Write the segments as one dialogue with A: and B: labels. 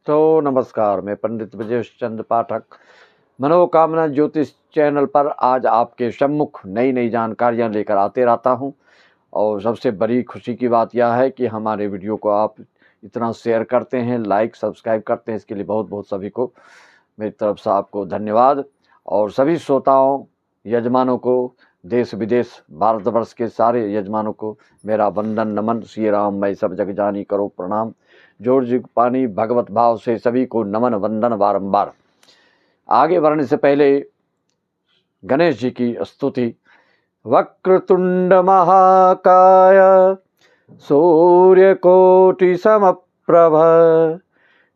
A: तो नमस्कार, मैं पंडित ब्रजेश चंद्र पाठक मनोकामना ज्योतिष चैनल पर आज आपके सम्मुख नई नई जानकारियां लेकर आते रहता हूं। और सबसे बड़ी खुशी की बात यह है कि हमारे वीडियो को आप इतना शेयर करते हैं, लाइक सब्सक्राइब करते हैं। इसके लिए बहुत बहुत सभी को मेरी तरफ से आपको धन्यवाद। और सभी श्रोताओं यजमानों को, देश विदेश भारतवर्ष के सारे यजमानों को मेरा वंदन नमन। श्री राम मैं सब जग जानी करो प्रणाम। जोर जी पानी भगवत भाव से सभी को नमन वंदन बारंबार। आगे बढ़ने से पहले गणेश जी की स्तुति। वक्रतुंड महाकाय सूर्यकोटि समप्रभ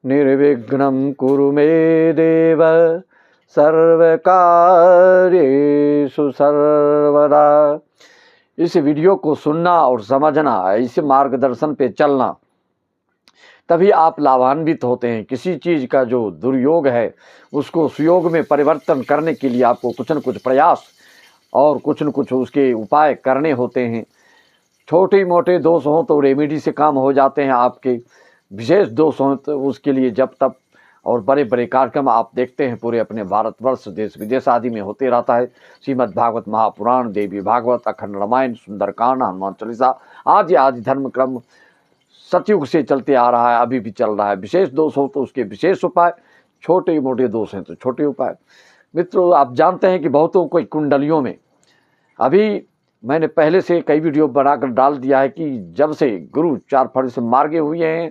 A: निर्विघ्नं कुरु मे देव सर्वकार्येषु सर्वदा। इस वीडियो को सुनना और समझना, इस मार्गदर्शन पे चलना, तभी आप लाभान्वित होते हैं। किसी चीज़ का जो दुर्योग है उसको सुयोग में परिवर्तन करने के लिए आपको कुछ न कुछ प्रयास और कुछ न कुछ उसके उपाय करने होते हैं। छोटे मोटे दोष हों तो रेमेडी से काम हो जाते हैं, आपके विशेष दोष हों तो उसके लिए जब तब और बड़े बड़े कार्यक्रम आप देखते हैं पूरे अपने भारतवर्ष देश विदेश आदि में होते रहता है। श्रीमद् भागवत महापुराण, देवी भागवत, अखंड रामायण, सुंदरकांड, हनुमान चालीसा आदि आदि धर्म क्रम सतयुग से चलते आ रहा है, अभी भी चल रहा है। विशेष दोष हो तो उसके विशेष उपाय, छोटे मोटे दोष हैं तो छोटे उपाय। मित्रों, आप जानते हैं कि बहुतों को कुंडलियों में, अभी मैंने पहले से कई वीडियो बनाकर डाल दिया है कि जब से गुरु 4 फरवरी से मार्गे हुए हैं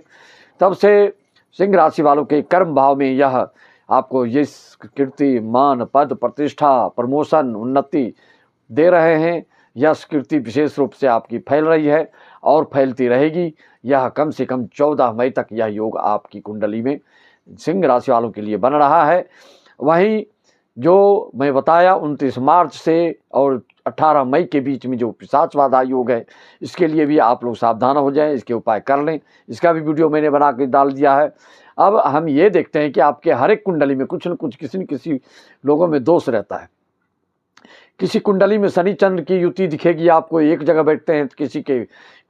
A: तब से सिंह राशि वालों के कर्म भाव में यह आपको ये कीर्ति, मान, पद, प्रतिष्ठा, प्रमोशन, उन्नति दे रहे हैं। यह कीर्ति विशेष रूप से आपकी फैल रही है और फैलती रहेगी। यह कम से कम 14 मई तक यह योग आपकी कुंडली में सिंह राशि वालों के लिए बन रहा है। वहीं जो मैं बताया 29 मार्च से और 18 मई के बीच में जो पिशाच बाधा योग है, इसके लिए भी आप लोग सावधान हो जाएं, इसके उपाय कर लें। इसका भी वीडियो मैंने बना के डाल दिया है। अब हम ये देखते हैं कि आपके हर एक कुंडली में कुछ न कुछ किसी न किसी लोगों में दोष रहता है। किसी कुंडली में शनि चंद्र की युति दिखेगी आपको, एक जगह बैठते हैं। किसी के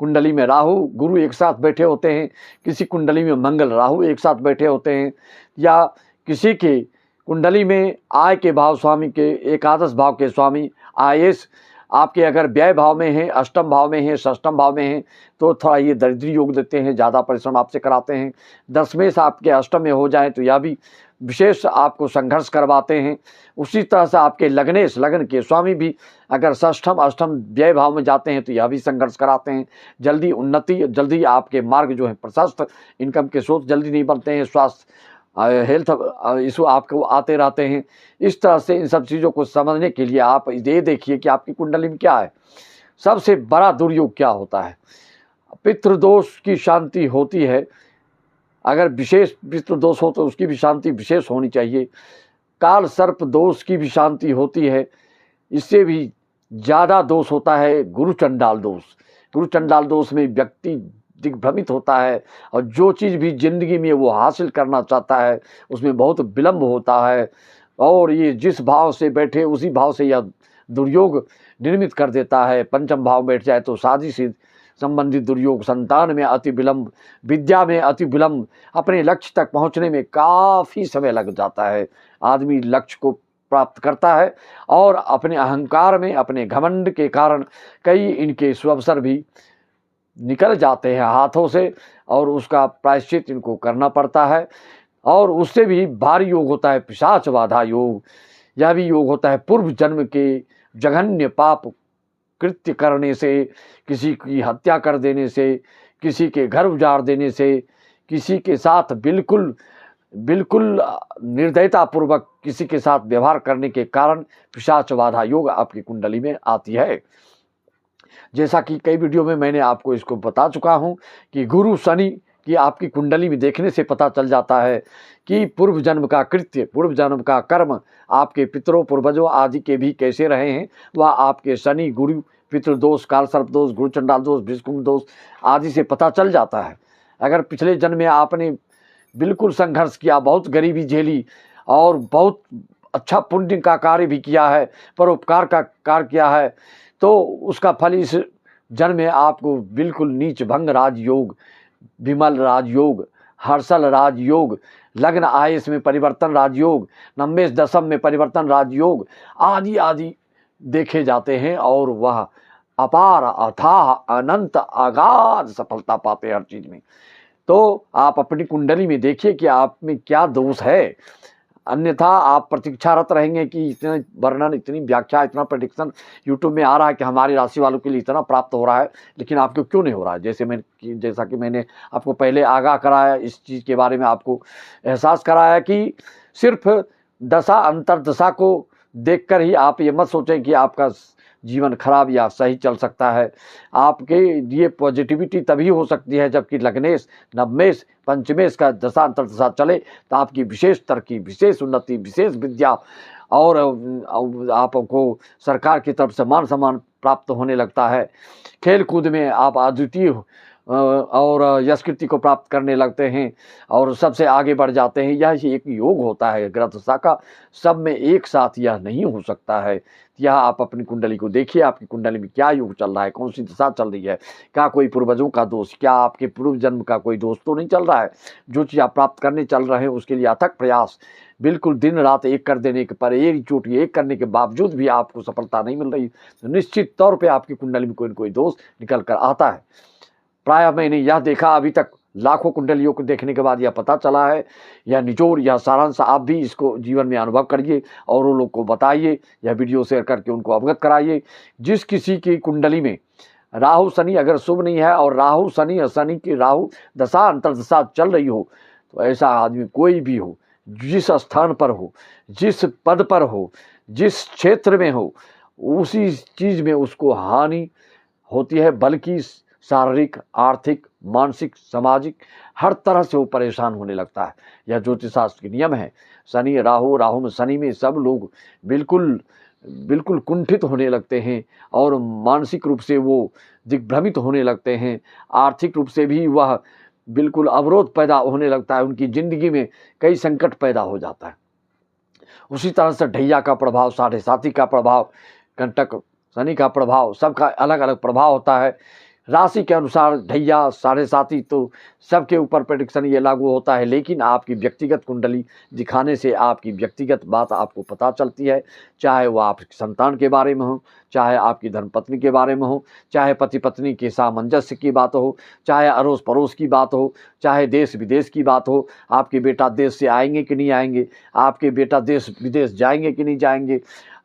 A: कुंडली में राहु गुरु एक साथ बैठे होते हैं, किसी कुंडली में मंगल राहु एक साथ बैठे होते हैं, या किसी के कुंडली में आय के भाव स्वामी के, एकादश भाव के स्वामी आयेश आपके अगर व्यय भाव में हैं, अष्टम भाव में हैं, षष्टम भाव में हैं तो थोड़ा ये दरिद्री योग देते हैं, ज़्यादा परिश्रम आपसे कराते हैं। दशमेश आपके अष्टम में हो जाए तो यह भी विशेष आपको संघर्ष करवाते हैं। उसी तरह से आपके लग्नेश, लग्न के स्वामी भी अगर षष्ठम अष्टम व्यय भाव में जाते हैं तो यह भी संघर्ष कराते हैं। जल्दी उन्नति, जल्दी आपके मार्ग जो है प्रशस्त, इनकम के स्रोत जल्दी नहीं बनते हैं, स्वास्थ्य हेल्थ इशू आपको आते रहते हैं। इस तरह से इन सब चीज़ों को समझने के लिए आप ये देखिए कि आपकी कुंडली में क्या है। सबसे बड़ा दुर्योग क्या होता है? पितृदोष की शांति होती है। अगर विशेष पितृदोष हो तो उसकी भी शांति विशेष होनी चाहिए। काल सर्प दोष की भी शांति होती है। इससे भी ज़्यादा दोष होता है गुरु चंडाल दोष। गुरु चंडाल दोष में व्यक्ति दिग्भ्रमित होता है और जो चीज़ भी जिंदगी में वो हासिल करना चाहता है उसमें बहुत विलंब होता है। और ये जिस भाव से बैठे उसी भाव से यह दुर्योग निर्मित कर देता है। पंचम भाव बैठ जाए तो शादी से संबंधित दुर्योग, संतान में अति विलंब, विद्या में अति विलंब, अपने लक्ष्य तक पहुंचने में काफ़ी समय लग जाता है। आदमी लक्ष्य को प्राप्त करता है और अपने अहंकार में, अपने घमंड के कारण कई इनके सुअवसर भी निकल जाते हैं हाथों से और उसका प्रायश्चित इनको करना पड़ता है। और उससे भी भारी योग होता है पिशाच बाधा योग। यह भी योग होता है पूर्व जन्म के जघन्य पाप कृत्य करने से, किसी की हत्या कर देने से, किसी के घर उजाड़ देने से, किसी के साथ बिल्कुल निर्दयतापूर्वक किसी के साथ व्यवहार करने के कारण पिशाच बाधा योग आपकी कुंडली में आती है। जैसा कि कई वीडियो में मैंने आपको इसको बता चुका हूं कि गुरु शनि की आपकी कुंडली में देखने से पता चल जाता है कि पूर्व जन्म का कृत्य, पूर्व जन्म का कर्म आपके पितरों पूर्वजों आदि के भी कैसे रहे हैं। वह आपके शनि, गुरु, पितृदोष, काल सर्प दोष, गुरु चंडाल दोष, भृष्कुंभ दोष आदि से पता चल जाता है। अगर पिछले जन्म में आपने बिल्कुल संघर्ष किया, बहुत गरीबी झेली और बहुत अच्छा पुण्य का कार्य भी किया है, परोपकार का कार्य किया है, तो उसका फल इस जन्म में आपको बिल्कुल नीच भंग राजयोग, विमल राजयोग, हर्षल राजयोग, लग्न आयुष में परिवर्तन राजयोग, नमेश दशम में परिवर्तन राजयोग आदि आदि देखे जाते हैं और वह अपार अथाह अनंत अगाध सफलता पाते हैं हर चीज में। तो आप अपनी कुंडली में देखिए कि आप में क्या दोष है, अन्यथा आप प्रतीक्षारत रहेंगे कि इतना वर्णन, इतनी व्याख्या, इतना प्रेडिक्शन यूट्यूब में आ रहा है कि हमारी राशि वालों के लिए इतना प्राप्त हो रहा है, लेकिन आपको क्यों नहीं हो रहा है। जैसा कि मैंने आपको पहले आगाह कराया, इस चीज़ के बारे में आपको एहसास कराया कि सिर्फ दशा अंतर्दशा को देखकर ही आप ये मत सोचें कि आपका जीवन खराब या सही चल सकता है। आपके लिए पॉजिटिविटी तभी हो सकती है जबकि लग्नेश, नवमेश, पंचमेश का दशा अंतर्दशा चले, तो आपकी विशेष तरक्की, विशेष उन्नति, विशेष विद्या और आपको सरकार की तरफ से मान सम्मान प्राप्त होने लगता है। खेल कूद में आप अद्वितीय और यश कीर्ति को प्राप्त करने लगते हैं और सबसे आगे बढ़ जाते हैं। यह एक योग होता है ग्रह दशा का, सब में एक साथ यह नहीं हो सकता है। यह आप अपनी कुंडली को देखिए, आपकी कुंडली में क्या योग चल रहा है, कौन सी दशा चल रही है, क्या कोई पूर्वजों का दोष, क्या आपके पूर्व जन्म का कोई दोष तो नहीं चल रहा है। जो चीज़ आप प्राप्त करने चल रहे हैं उसके लिए अथक प्रयास, बिल्कुल दिन रात एक कर देने के पर एक चोटी एक करने के बावजूद भी आपको सफलता नहीं मिल रही, तो निश्चित तौर पर आपकी कुंडली में कोई न कोई दोष निकल कर आता है। प्रायः मैंने यह देखा, अभी तक लाखों कुंडलियों को देखने के बाद यह पता चला है। यह निचोड़, यह सारांश आप भी इसको जीवन में अनुभव करिए और उन लोग को बताइए, यह वीडियो शेयर करके उनको अवगत कराइए। जिस किसी की कुंडली में राहु शनि अगर शुभ नहीं है और राहु शनि और शनि की राहु दशा अंतर्दशा चल रही हो, तो ऐसा आदमी कोई भी हो, जिस स्थान पर हो, जिस पद पर हो, जिस क्षेत्र में हो, उसी चीज़ में उसको हानि होती है, बल्कि शारीरिक, आर्थिक, मानसिक, सामाजिक हर तरह से वो परेशान होने लगता है। यह ज्योतिष शास्त्र के नियम है। शनि राहु, राहु में शनि में सब लोग बिल्कुल कुंठित होने लगते हैं और मानसिक रूप से वो दिग्भ्रमित होने लगते हैं। आर्थिक रूप से भी वह बिल्कुल अवरोध पैदा होने लगता है, उनकी जिंदगी में कई संकट पैदा हो जाता है। उसी तरह से ढैया का प्रभाव, साढ़े साथी का प्रभाव, कंटक शनि का प्रभाव, सबका अलग अलग प्रभाव होता है। राशि के अनुसार ढैया, साढ़े साथी तो सबके ऊपर प्रेडिक्शन ये लागू होता है, लेकिन आपकी व्यक्तिगत कुंडली दिखाने से आपकी व्यक्तिगत बात आपको पता चलती है। चाहे वह आपकी संतान के बारे में हो, चाहे आपकी धर्मपत्नी के बारे में हो, चाहे पति पत्नी के सामंजस्य की बात हो, चाहे अड़ोस पड़ोस की बात हो, चाहे देश विदेश की बात हो, आपके बेटा देश से आएंगे कि नहीं आएंगे, आपके बेटा देश विदेश जाएंगे कि नहीं जाएंगे,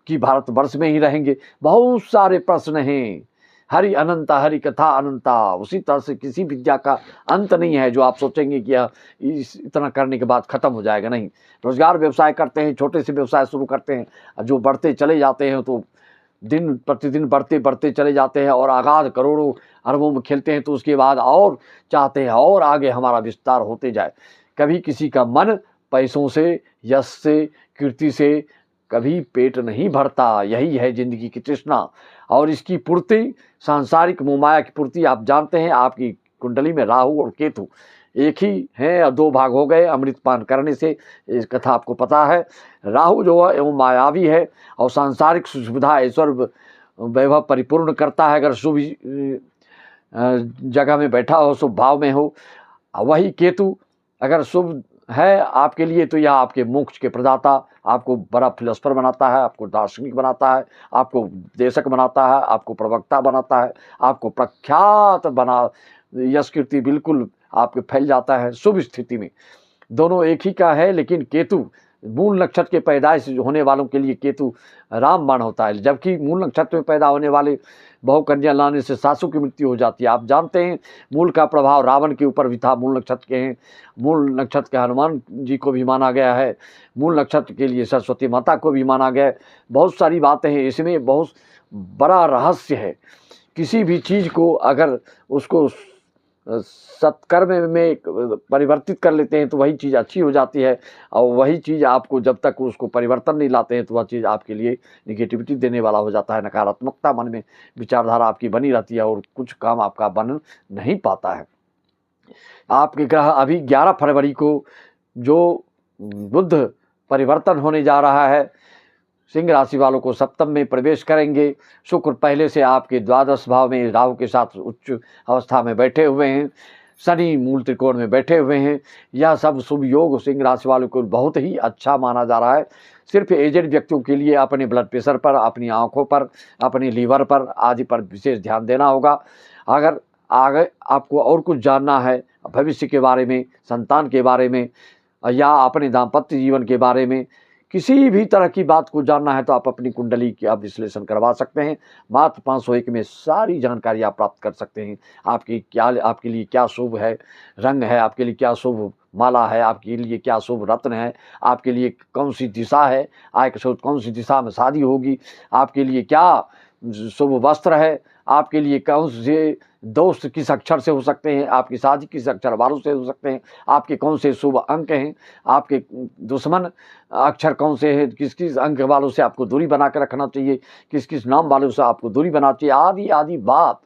A: कि भारतवर्ष में ही रहेंगे। बहुत सारे प्रश्न हैं। हरि अनंता, हरि कथा अनंता। उसी तरह से किसी विद्या का अंत नहीं है जो आप सोचेंगे कि यह इतना करने के बाद खत्म हो जाएगा। नहीं, रोजगार व्यवसाय करते हैं, छोटे से व्यवसाय शुरू करते हैं, जो बढ़ते चले जाते हैं तो दिन प्रतिदिन बढ़ते चले जाते हैं और आगाध करोड़ों अरबों में खेलते हैं, तो उसके बाद और चाहते हैं और आगे हमारा विस्तार होते जाए। कभी किसी का मन पैसों से, यश से, कीर्ति से कभी पेट नहीं भरता। यही है जिंदगी की तृष्णा और इसकी पूर्ति, सांसारिक मोहमाया की पूर्ति। आप जानते हैं आपकी कुंडली में राहु और केतु एक ही हैं और दो भाग हो गए अमृतपान करने से, इस कथा आपको पता है। राहु जो है वो मायावी है और सांसारिक सुविधा, ऐश्वर्य, वैभव परिपूर्ण करता है अगर शुभ जगह में बैठा हो, शुभ भाव में हो। वही केतु अगर शुभ है आपके लिए तो यह आपके मोक्ष के प्रदाता, आपको बड़ा फिलोसफर बनाता है, आपको दार्शनिक बनाता है, आपको देशक बनाता है, आपको प्रवक्ता बनाता है, आपको प्रख्यात बना, यश कीर्ति बिल्कुल आपके फैल जाता है। शुभ स्थिति में दोनों एक ही का है, लेकिन केतु मूल नक्षत्र के पैदाइश होने वालों के लिए केतु रामबाण होता है, जबकि मूल नक्षत्र में पैदा होने वाले बहुकन्या लाने से सासू की मृत्यु हो जाती है। आप जानते हैं मूल का प्रभाव रावण के ऊपर भी था। मूल नक्षत्र के हैं, मूल नक्षत्र के हनुमान जी को भी माना गया है, मूल नक्षत्र के लिए सरस्वती माता को भी माना गया है। बहुत सारी बातें हैं, इसमें बहुत बड़ा रहस्य है। किसी भी चीज़ को अगर उसको सत्कर्म में परिवर्तित कर लेते हैं तो वही चीज़ अच्छी हो जाती है, और वही चीज़ आपको जब तक उसको परिवर्तन नहीं लाते हैं तो वह चीज़ आपके लिए निगेटिविटी देने वाला हो जाता है। नकारात्मकता मन में विचारधारा आपकी बनी रहती है और कुछ काम आपका बन नहीं पाता है। आपके ग्रह अभी 11 फरवरी को जो बुध परिवर्तन होने जा रहा है, सिंह राशि वालों को सप्तम में प्रवेश करेंगे। शुक्र पहले से आपके द्वादश भाव में राहु के साथ उच्च अवस्था में बैठे हुए हैं। शनि मूल त्रिकोण में बैठे हुए हैं। यह सब शुभ योग सिंह राशि वालों को बहुत ही अच्छा माना जा रहा है। सिर्फ एजेड व्यक्तियों के लिए अपने ब्लड प्रेशर पर, अपनी आँखों पर, अपने लीवर पर आदि पर विशेष ध्यान देना होगा। अगर आगे आपको और कुछ जानना है भविष्य के बारे में, संतान के बारे में या अपने दाम्पत्य जीवन के बारे में, किसी भी तरह की बात को जानना है तो आप अपनी कुंडली का विश्लेषण करवा सकते हैं। मात्र 501 में सारी जानकारी आप प्राप्त कर सकते हैं। आपके लिए क्या शुभ है रंग है, आपके लिए क्या शुभ माला है, आपके लिए क्या शुभ रत्न है, आपके लिए कौन सी दिशा है, कौन सी दिशा में शादी होगी, आपके लिए क्या शुभ वस्त्र है, आपके लिए कौन से दोस्त किस अक्षर से हो सकते हैं, आपकी शादी किस अक्षर वालों से हो सकते हैं, आपके कौन से शुभ अंक हैं, आपके दुश्मन अक्षर कौन से हैं, किस किस अंक वालों से आपको दूरी बना कर रखना चाहिए, किस किस नाम वालों से आपको दूरी बनाना चाहिए, आदि आदि बात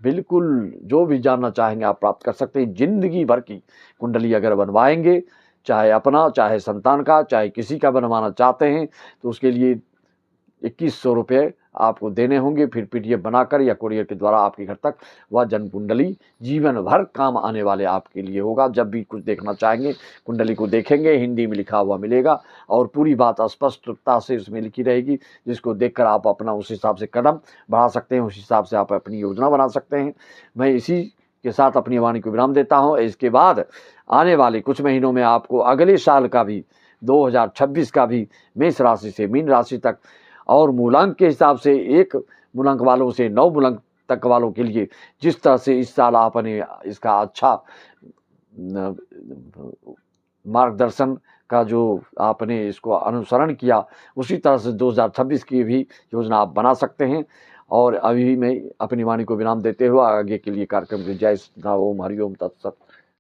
A: बिल्कुल जो भी जानना चाहेंगे आप प्राप्त कर सकते हैं। जिंदगी भर की कुंडली अगर बनवाएंगे, चाहे अपना, चाहे संतान का, चाहे किसी का बनवाना चाहते हैं, तो उसके लिए 2100 रुपये आपको देने होंगे। फिर PDF बनाकर या कुरियर के द्वारा आपके घर तक वह जन्म कुंडली जीवन भर काम आने वाले आपके लिए होगा। जब भी कुछ देखना चाहेंगे कुंडली को देखेंगे, हिंदी में लिखा हुआ मिलेगा और पूरी बात स्पष्टता से उसमें लिखी रहेगी, जिसको देखकर आप अपना उस हिसाब से कदम बढ़ा सकते हैं, उस हिसाब से आप अपनी योजना बना सकते हैं। मैं इसी के साथ अपनी वाणी को विराम देता हूँ। इसके बाद आने वाले कुछ महीनों में आपको अगले साल का भी 2026 का भी मेष राशि से मीन राशि तक और मूलांक के हिसाब से 1 मूलांक वालों से 9 मूलांक तक वालों के लिए जिस तरह से इस साल आपने इसका अच्छा मार्गदर्शन का जो आपने इसको अनुसरण किया, उसी तरह से 2026 की भी योजना आप बना सकते हैं। और अभी मैं अपनी वाणी को विराम देते हुए आगे के लिए कार्यक्रम की जय श्री राम। ओम हरि ओम तत्सत।